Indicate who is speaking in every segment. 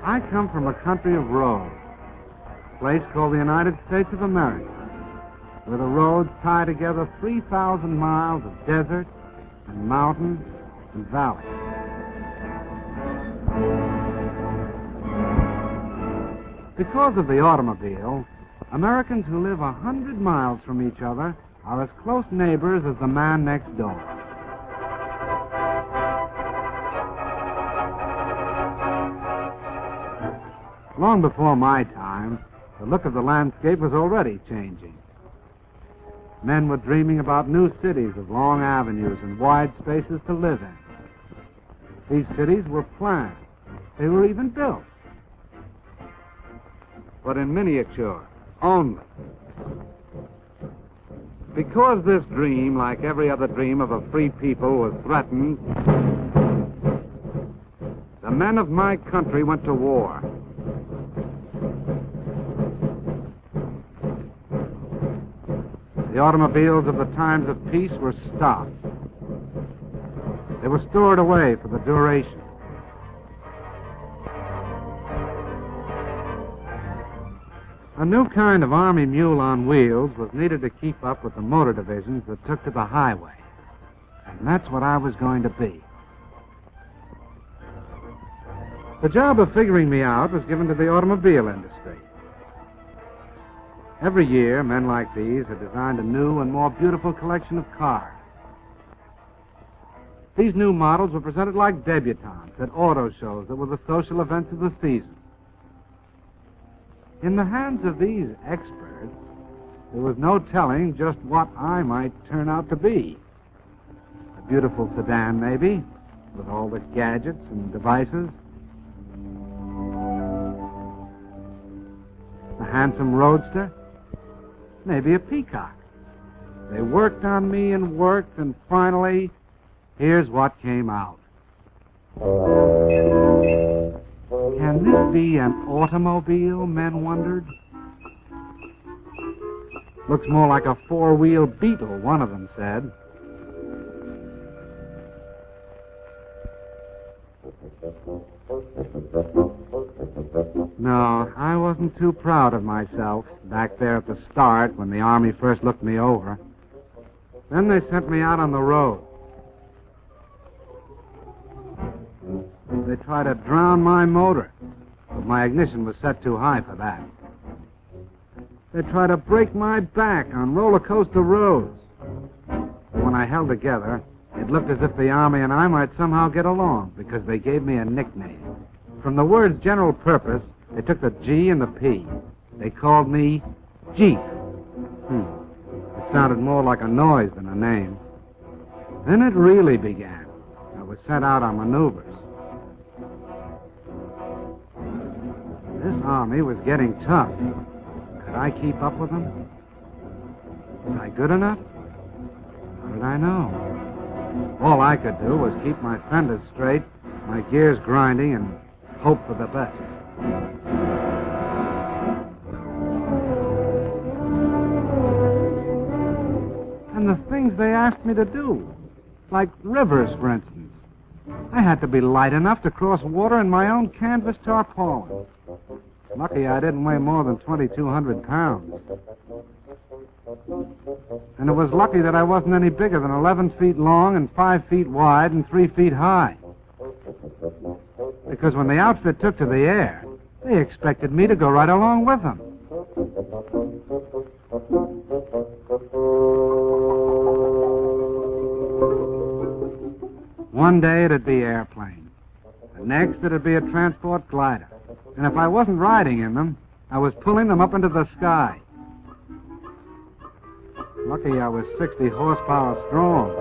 Speaker 1: I come from a country of roads, a place called the United States of America, where the roads tie together 3,000 miles of desert and mountain and valley. Because of the automobile, Americans who live 100 miles from each other are as close neighbors as the man next door. Long before my time, the look of the landscape was already changing. Men were dreaming about new cities of long avenues and wide spaces to live in. These cities were planned. They were even built. But in miniature, only. Because this dream, like every other dream of a free people, was threatened, the men of my country went to war. The automobiles of the times of peace were stopped. They were stored away for the duration. A new kind of army mule on wheels was needed to keep up with the motor divisions that took to the highway. And that's what I was going to be. The job of figuring me out was given to the automobile industry. Every year, men like these had designed a new and more beautiful collection of cars. These new models were presented like debutantes at auto shows that were the social events of the season. In the hands of these experts, there was no telling just what I might turn out to be. A beautiful sedan, maybe, with all the gadgets and devices. A handsome roadster. Maybe a peacock. They worked on me and worked, and finally, here's what came out. Can this be an automobile, men wondered? Looks more like a four-wheel Beetle, one of them said. No, I wasn't too proud of myself back there at the start when the Army first looked me over. Then they sent me out on the road. They tried to drown my motor, but my ignition was set too high for that. They tried to break my back on roller coaster roads. When I held together, it looked as if the Army and I might somehow get along, because they gave me a nickname. From the words general purpose, they took the G and the P. They called me Jeep. It sounded more like a noise than a name. Then it really began. I was sent out on maneuvers. This Army was getting tough. Could I keep up with them? Was I good enough? How did I know? All I could do was keep my fenders straight, my gears grinding, and hope for the best. And the things they asked me to do, like rivers, for instance. I had to be light enough to cross water in my own canvas tarpaulin. Lucky I didn't weigh more than 2,200 pounds. And it was lucky that I wasn't any bigger than 11 feet long and 5 feet wide and 3 feet high. Because when the outfit took to the air, they expected me to go right along with them. One day it'd be airplanes. The next it'd be a transport glider. And if I wasn't riding in them, I was pulling them up into the sky. Lucky I was 60 horsepower strong.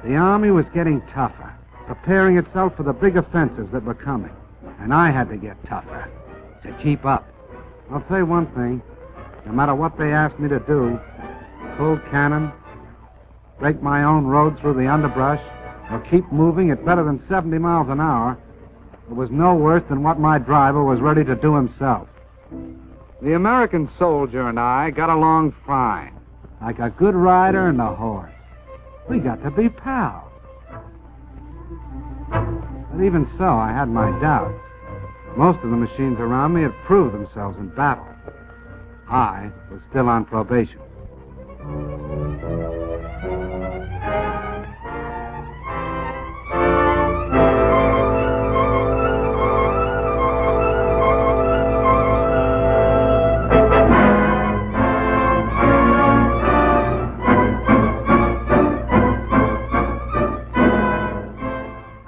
Speaker 1: The Army was getting tougher, preparing itself for the big offensives that were coming. And I had to get tougher to keep up. I'll say one thing. No matter what they asked me to do, pull cannon, break my own road through the underbrush, or keep moving at better than 70 miles an hour, it was no worse than what my driver was ready to do himself. The American soldier and I got along fine, like a good rider and a horse. We got to be pals. But even so, I had my doubts. Most of the machines around me had proved themselves in battle. I was still on probation.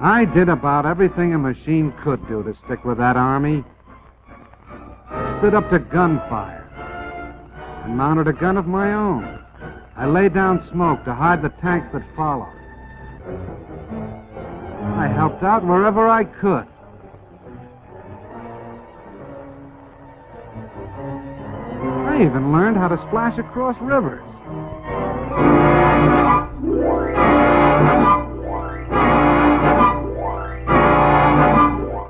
Speaker 1: I did about everything a machine could do to stick with that army. Stood up to gunfire and mounted a gun of my own. I laid down smoke to hide the tanks that followed. I helped out wherever I could. I even learned how to splash across rivers.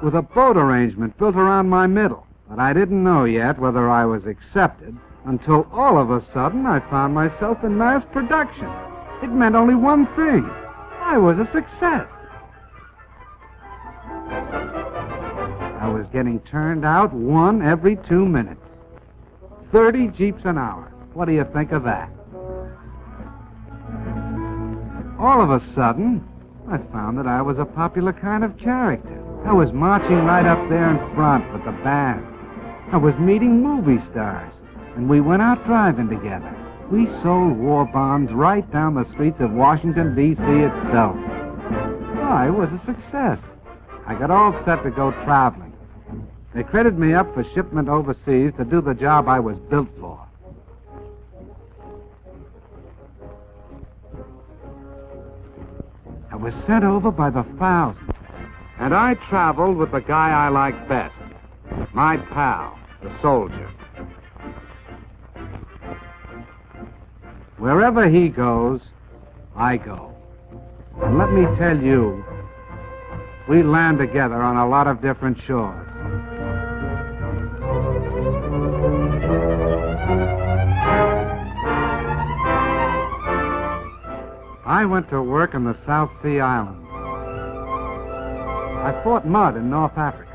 Speaker 1: With a boat arrangement built around my middle. But I didn't know yet whether I was accepted until all of a sudden I found myself in mass production. It meant only one thing. I was a success. I was getting turned out 1 every 2 minutes. 30 Jeeps an hour. What do you think of that? All of a sudden, I found that I was a popular kind of character. I was marching right up there in front with the band. I was meeting movie stars, and we went out driving together. We sold war bonds right down the streets of Washington, D.C. itself. I was a success. I got all set to go traveling. They credited me up for shipment overseas to do the job I was built for. I was sent over by the thousands. And I traveled with the guy I liked best, my pal, the soldier. Wherever he goes, I go. And let me tell you, we land together on a lot of different shores. I went to work in the South Sea Islands. I fought mud in North Africa.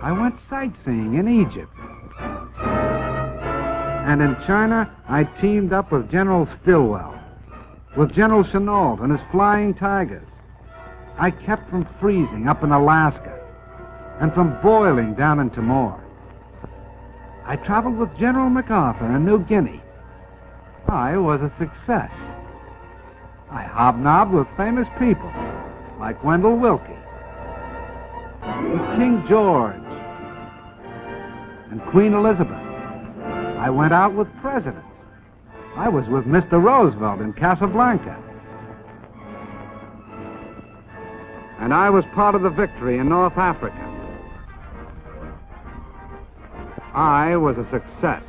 Speaker 1: I went sightseeing in Egypt. And in China, I teamed up with General Stilwell, with General Chennault and his Flying Tigers. I kept from freezing up in Alaska and from boiling down in Timor. I traveled with General MacArthur in New Guinea. I was a success. I hobnobbed with famous people like Wendell Willkie, with King George, and Queen Elizabeth. I went out with presidents. I was with Mr. Roosevelt in Casablanca. And I was part of the victory in North Africa. I was a success.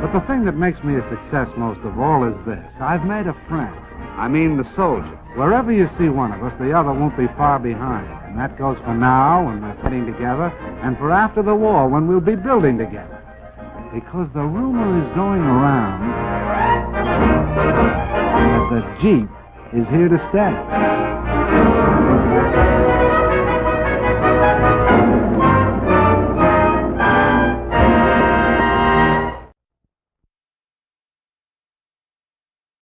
Speaker 1: But the thing that makes me a success most of all is this. I've made a friend. I mean the soldier. Wherever you see one of us, the other won't be far behind. And that goes for now, when we're fighting together, and for after the war, when we'll be building together. Because the rumor is going around that the Jeep is here to stay.